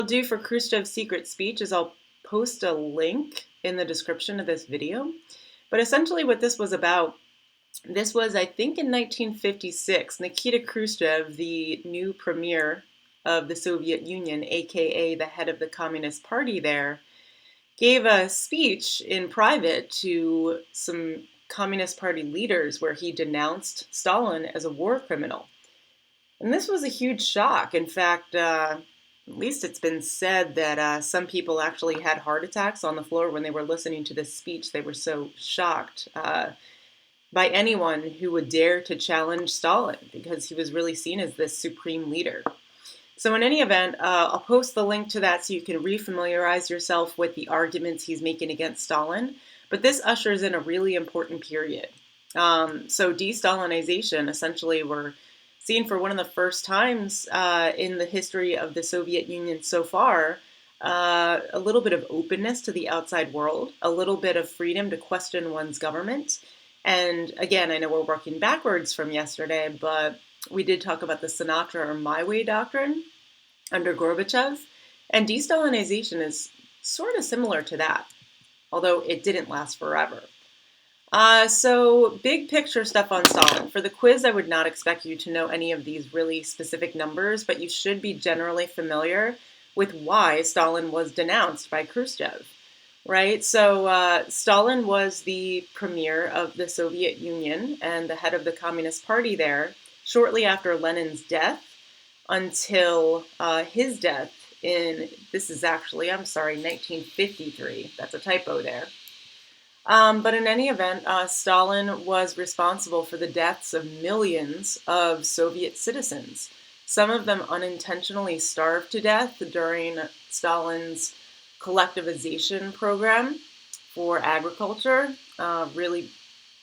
I'll do for Khrushchev's secret speech is I'll post a link in the description of this video. But essentially what this was about, this was, I think, in 1956. Nikita Khrushchev, the new premier of the Soviet Union, aka the head of the Communist Party there, gave a speech in private to some Communist Party leaders where he denounced Stalin as a war criminal. And this was a huge shock. In fact, at least it's been said that some people actually had heart attacks on the floor when they were listening to this speech. They were so shocked by anyone who would dare to challenge Stalin because he was really seen as this supreme leader. So in any event, I'll post the link to that so you can refamiliarize yourself with the arguments he's making against Stalin. But this ushers in a really important period. So de-Stalinization, essentially, we're seen for one of the first times in the history of the Soviet Union so far, a little bit of openness to the outside world, a little bit of freedom to question one's government. And again, I know we're working backwards from yesterday, but we did talk about the Sinatra or My Way doctrine under Gorbachev. And de-Stalinization is sort of similar to that, although it didn't last forever. So big picture stuff on Stalin. For the quiz, I would not expect you to know any of these really specific numbers, but you should be generally familiar with why Stalin was denounced by Khrushchev, right? So Stalin was the premier of the Soviet Union and the head of the Communist Party there shortly after Lenin's death until his death in, this is actually, 1953. That's a typo there. But in any event, Stalin was responsible for the deaths of millions of Soviet citizens. Some of them unintentionally starved to death during Stalin's collectivization program for agriculture. Really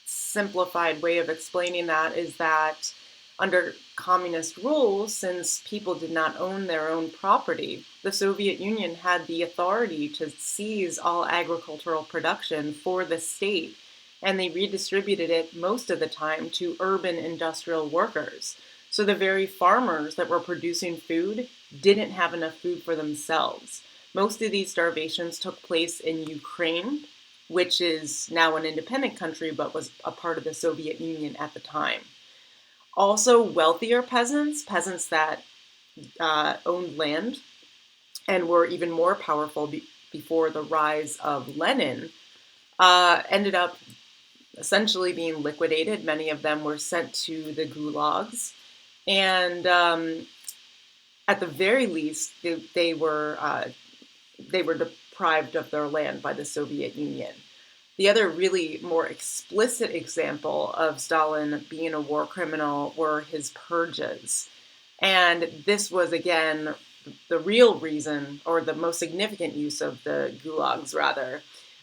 simplified way of explaining that is that under communist rules, since people did not own their own property, the Soviet Union had the authority to seize all agricultural production for the state, and they redistributed it most of the time to urban industrial workers. So the very farmers that were producing food didn't have enough food for themselves. Most of these starvations took place in Ukraine, which is now an independent country but was a part of the Soviet Union at the time. Also, wealthier peasants that owned land and were even more powerful before the rise of Lenin, ended up essentially being liquidated. Many of them were sent to the gulags. And at the very least, they were deprived of their land by the Soviet Union. The other really more explicit example of Stalin being a war criminal were his purges. And this was, again, the real reason, or the most significant use of the gulags, rather.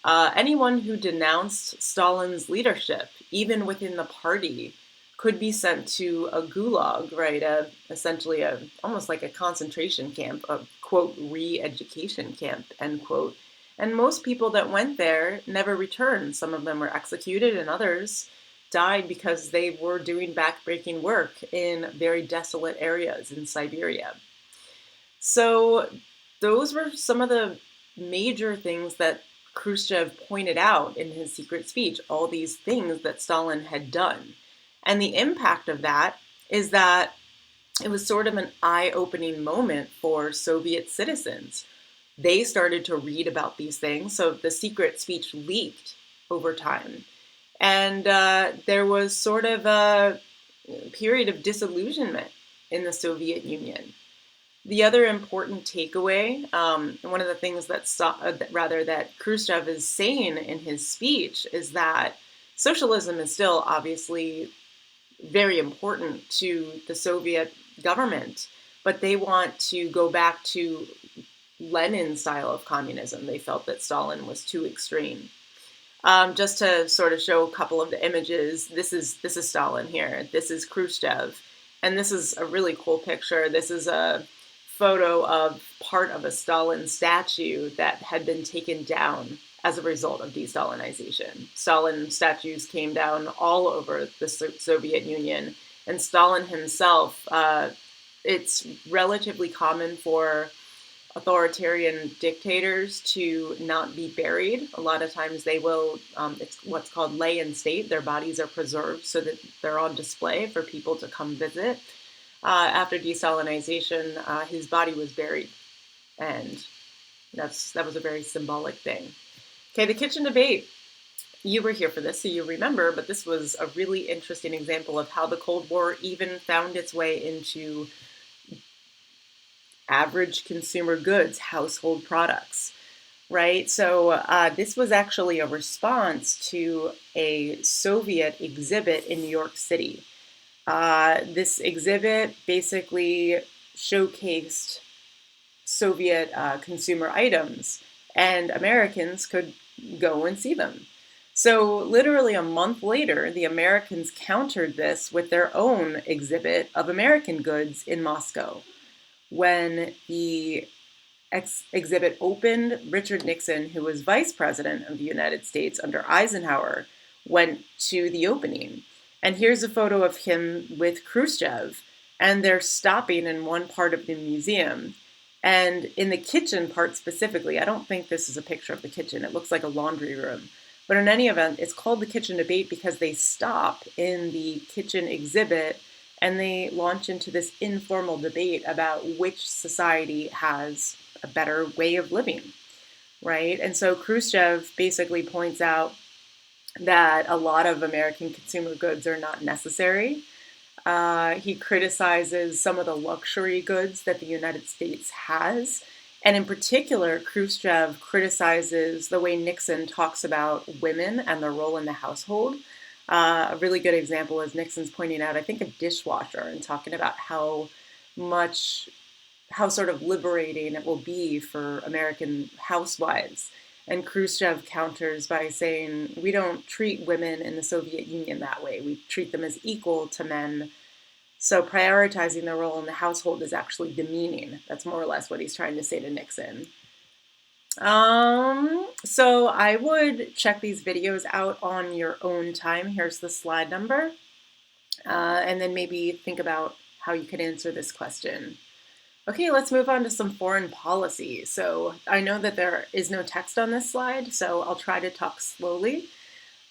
Anyone who denounced Stalin's leadership, even within the party, could be sent to a gulag, right? Essentially almost like a concentration camp, a, quote, re-education camp, end quote. And most people that went there never returned. Some of them were executed and others died because they were doing backbreaking work in very desolate areas in Siberia. So those were some of the major things that Khrushchev pointed out in his secret speech, all these things that Stalin had done. And the impact of that is that it was sort of an eye-opening moment for Soviet citizens. They started to read about these things, so the secret speech leaked over time. And there was sort of a period of disillusionment in the Soviet Union. The other important takeaway, one of the things that Khrushchev is saying in his speech is that socialism is still obviously very important to the Soviet government, but they want to go back to Lenin style of communism. They felt that Stalin was too extreme. Just to sort of show a couple of the images, this is Stalin here. This is Khrushchev, and this is a really cool picture. This is a photo of part of a Stalin statue that had been taken down as a result of de-Stalinization. Stalin statues came down all over the Soviet Union, and Stalin himself, it's relatively common for authoritarian dictators to not be buried. A lot of times they will, it's what's called lay in state. Their bodies are preserved so that they're on display for people to come visit. After de-Stalinization, his body was buried, and that was a very symbolic thing. Okay, the kitchen debate. You were here for this, so you remember, but this was a really interesting example of how the Cold War even found its way into average consumer goods, household products, right? So this was actually a response to a Soviet exhibit in New York City. This exhibit basically showcased Soviet consumer items, and Americans could go and see them. So literally a month later, the Americans countered this with their own exhibit of American goods in Moscow. When the exhibit opened, Richard Nixon, who was vice president of the United States under Eisenhower, went to the opening. And here's a photo of him with Khrushchev, and they're stopping in one part of the museum. And in the kitchen part specifically, I don't think this is a picture of the kitchen. It looks like a laundry room. But in any event, it's called the kitchen debate because they stop in the kitchen exhibit and they launch into this informal debate about which society has a better way of living, right? And so Khrushchev basically points out that a lot of American consumer goods are not necessary. He criticizes some of the luxury goods that the United States has. And in particular, Khrushchev criticizes the way Nixon talks about women and their role in the household. A really good example is Nixon's pointing out, I think, a dishwasher and talking about how sort of liberating it will be for American housewives. And Khrushchev counters by saying, we don't treat women in the Soviet Union that way. We treat them as equal to men. So prioritizing their role in the household is actually demeaning. That's more or less what he's trying to say to Nixon. So I would check these videos out on your own time. Here's the slide number. And then maybe think about how you could answer this question. Okay, let's move on to some foreign policy. So I know that there is no text on this slide, so I'll try to talk slowly.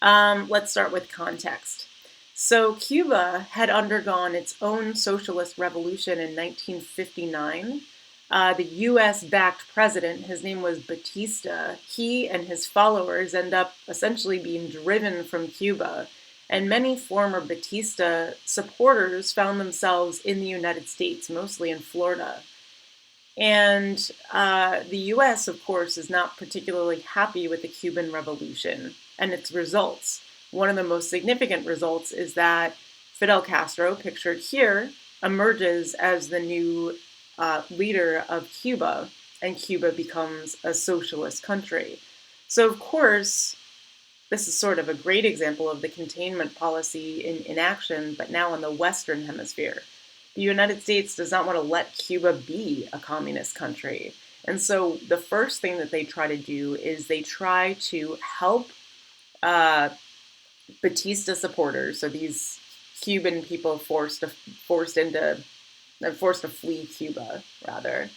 Let's start with context. So Cuba had undergone its own socialist revolution in 1959. The US-backed president, his name was Batista, he and his followers end up essentially being driven from Cuba. And many former Batista supporters found themselves in the United States, mostly in Florida. And the US, of course, is not particularly happy with the Cuban Revolution and its results. One of the most significant results is that Fidel Castro, pictured here, emerges as the new leader of Cuba, and Cuba becomes a socialist country. So, of course, this is sort of a great example of the containment policy in action, but now in the Western Hemisphere. The United States does not want to let Cuba be a communist country. And so the first thing that they try to do is they try to help Batista supporters, so these Cuban people forced to flee Cuba, rather.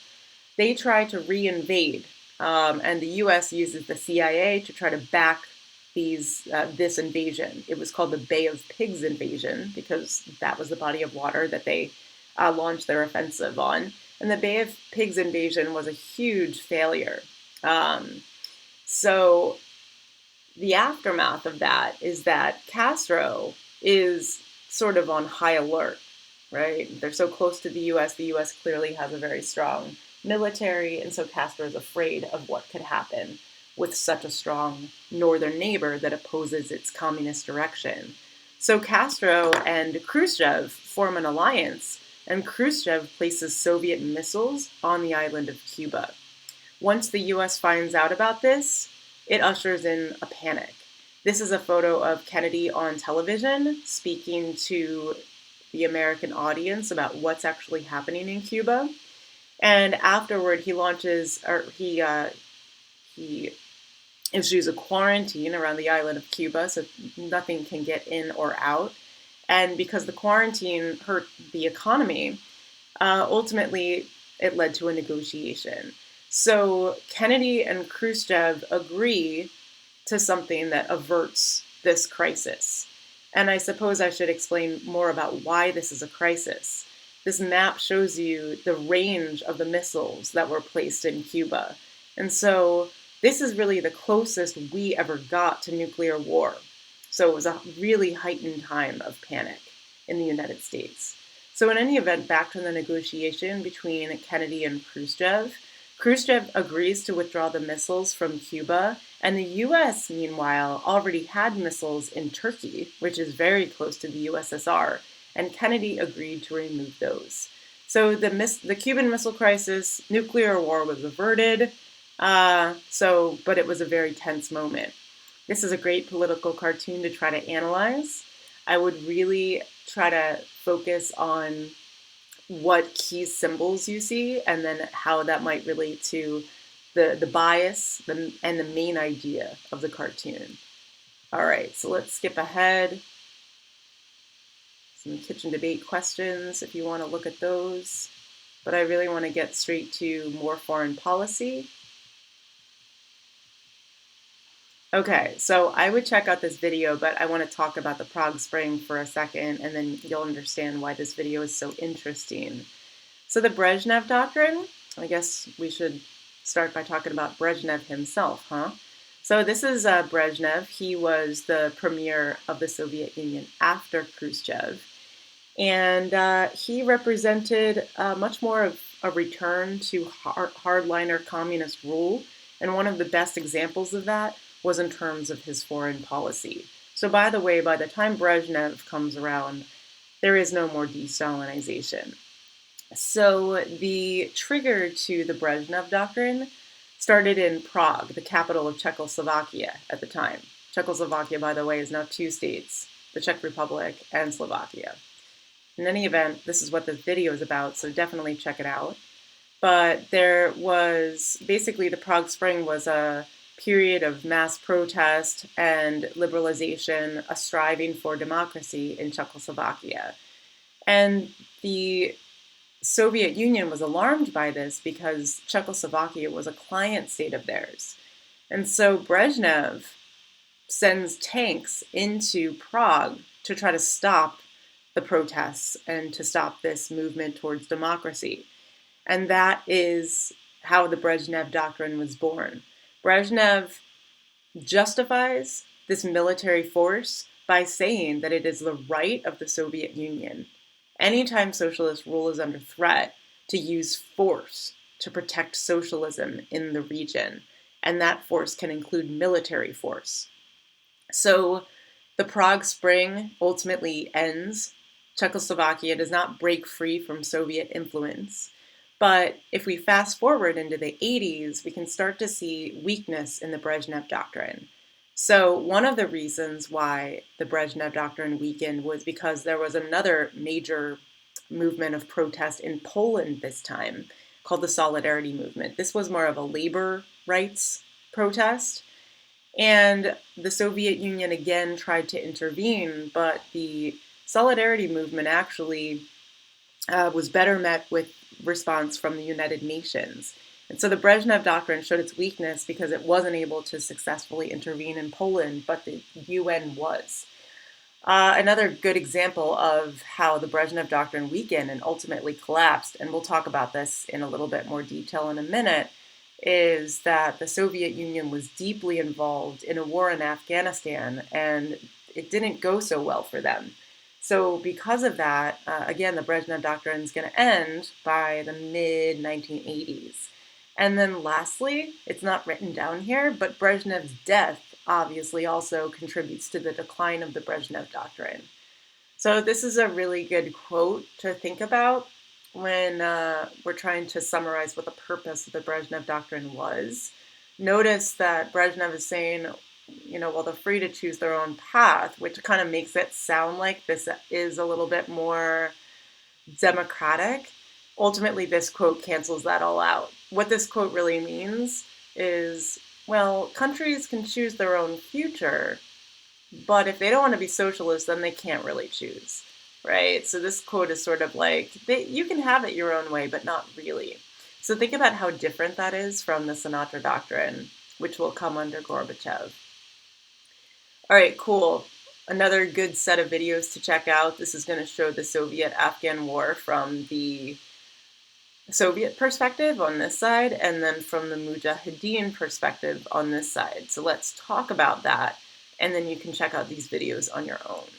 They try to re-invade, and the U.S. uses the CIA to try to back this invasion. It was called the Bay of Pigs invasion because that was the body of water that they launched their offensive on. And the Bay of Pigs invasion was a huge failure. So the aftermath of that is that Castro is sort of on high alert, right? They're so close to the U.S. The U.S. clearly has a very strong military, and so Castro is afraid of what could happen with such a strong northern neighbor that opposes its communist direction. So Castro and Khrushchev form an alliance, and Khrushchev places Soviet missiles on the island of Cuba. Once the U.S. finds out about this, it ushers in a panic. This is a photo of Kennedy on television speaking to the American audience about what's actually happening in Cuba. And afterward, he issues a quarantine around the island of Cuba, so nothing can get in or out. And because the quarantine hurt the economy, ultimately it led to a negotiation. So Kennedy and Khrushchev agree to something that averts this crisis. And I suppose I should explain more about why this is a crisis. This map shows you the range of the missiles that were placed in Cuba. And so this is really the closest we ever got to nuclear war. So it was a really heightened time of panic in the United States. So in any event, back to the negotiation between Kennedy and Khrushchev, Khrushchev agrees to withdraw the missiles from Cuba, and the US, meanwhile, already had missiles in Turkey, which is very close to the USSR, and Kennedy agreed to remove those. So the Cuban Missile Crisis, nuclear war was averted, but it was a very tense moment. This is a great political cartoon to try to analyze. I would really try to focus on what key symbols you see and then how that might relate to the bias and the main idea of the cartoon. All right, so let's skip ahead. Some kitchen debate questions if you want to look at those. But I really want to get straight to more foreign policy. Okay, so I would check out this video, but I want to talk about the Prague Spring for a second, and then you'll understand why this video is so interesting. So the Brezhnev Doctrine, I guess we should start by talking about Brezhnev himself, huh? So this is Brezhnev. He was the premier of the Soviet Union after Khrushchev, and he represented much more of a return to hardliner communist rule, and one of the best examples of that was in terms of his foreign policy. So by the way, by the time Brezhnev comes around, there is no more de-Stalinization. So the trigger to the Brezhnev Doctrine started in Prague, the capital of Czechoslovakia at the time. Czechoslovakia, by the way, is now two states, the Czech Republic and Slovakia. In any event, this is what this video is about, so definitely check it out. But there was, basically the Prague Spring was a period of mass protest and liberalization, a striving for democracy in Czechoslovakia. And the Soviet Union was alarmed by this because Czechoslovakia was a client state of theirs. And so Brezhnev sends tanks into Prague to try to stop the protests and to stop this movement towards democracy. And that is how the Brezhnev Doctrine was born. Brezhnev justifies this military force by saying that it is the right of the Soviet Union, anytime socialist rule is under threat, to use force to protect socialism in the region. And that force can include military force. So the Prague Spring ultimately ends. Czechoslovakia does not break free from Soviet influence. But if we fast forward into the 80s, we can start to see weakness in the Brezhnev Doctrine. So one of the reasons why the Brezhnev Doctrine weakened was because there was another major movement of protest in Poland this time called the Solidarity Movement. This was more of a labor rights protest. And the Soviet Union again tried to intervene, but the Solidarity Movement actually was better met with response from the United Nations. And so the Brezhnev Doctrine showed its weakness because it wasn't able to successfully intervene in Poland, but the UN was. Another good example of how the Brezhnev Doctrine weakened and ultimately collapsed, and we'll talk about this in a little bit more detail in a minute, is that the Soviet Union was deeply involved in a war in Afghanistan, and it didn't go so well for them. So because of that, again, the Brezhnev Doctrine is going to end by the mid-1980s. And then lastly, it's not written down here, but Brezhnev's death obviously also contributes to the decline of the Brezhnev Doctrine. So this is a really good quote to think about when we're trying to summarize what the purpose of the Brezhnev Doctrine was. Notice that Brezhnev is saying, well, they're free to choose their own path, which kind of makes it sound like this is a little bit more democratic. Ultimately, this quote cancels that all out. What this quote really means is, well, countries can choose their own future, but if they don't want to be socialist, then they can't really choose, right? So this quote is sort of like, you can have it your own way, but not really. So think about how different that is from the Sinatra Doctrine, which will come under Gorbachev. All right, cool. Another good set of videos to check out. This is going to show the Soviet-Afghan War from the Soviet perspective on this side, and then from the Mujahideen perspective on this side. So let's talk about that, and then you can check out these videos on your own.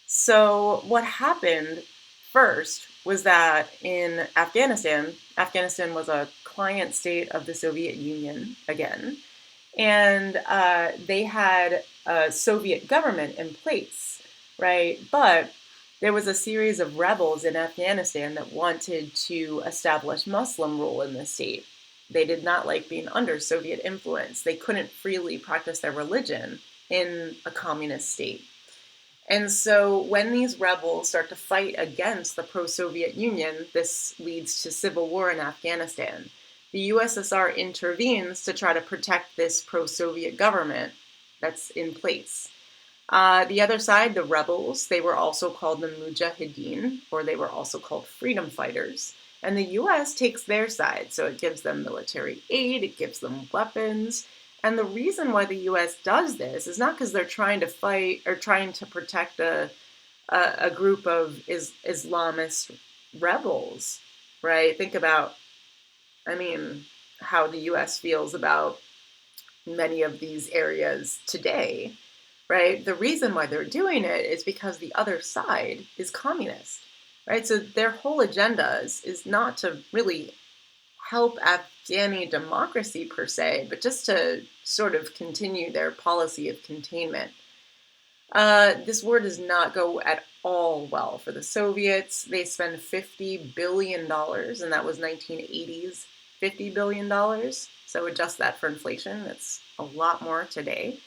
So what happened first was that in Afghanistan, Afghanistan was a client state of the Soviet Union again, and they had a Soviet government in place, right? But there was a series of rebels in Afghanistan that wanted to establish Muslim rule in the state. They did not like being under Soviet influence. They couldn't freely practice their religion in a communist state. And so when these rebels start to fight against the pro-Soviet Union, this leads to civil war in Afghanistan. The USSR intervenes to try to protect this pro-Soviet government that's in place. The other side, the rebels, they were also called the Mujahideen, or they were also called freedom fighters. And the US takes their side, so it gives them military aid, it gives them weapons. And the reason why the US does this is not because they're trying to fight or trying to protect a group of Islamist rebels, right? Think about, how the US feels about many of these areas today, right? The reason why they're doing it is because the other side is communist, right? So their whole agenda is not to really help Afghani democracy per se, but just to sort of continue their policy of containment. This war does not go at all well for the Soviets. They spend $50 billion, and that was 1980s $50 billion. So adjust that for inflation, that's a lot more today.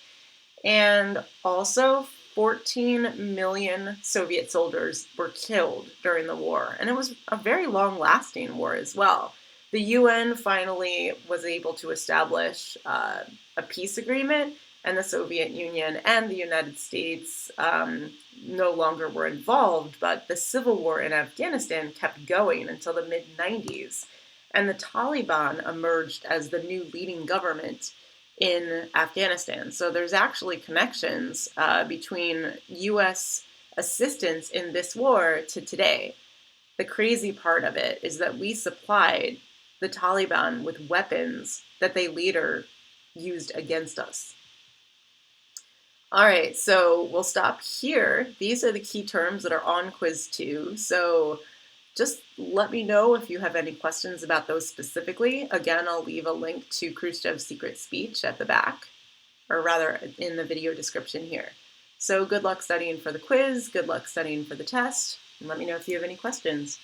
And also 14 million Soviet soldiers were killed during the war. And it was a very long-lasting war as well. The UN finally was able to establish a peace agreement, and the Soviet Union and the United States no longer were involved, but the civil war in Afghanistan kept going until the mid-90s. And the Taliban emerged as the new leading government in Afghanistan. So there's actually connections between US assistance in this war to today. The crazy part of it is that we supplied the Taliban with weapons that they later used against us. All right, so we'll stop here. These are the key terms that are on quiz 2. So just let me know if you have any questions about those specifically. Again, I'll leave a link to Khrushchev's secret speech at the back, or rather in the video description here. So good luck studying for the quiz, good luck studying for the test, and let me know if you have any questions.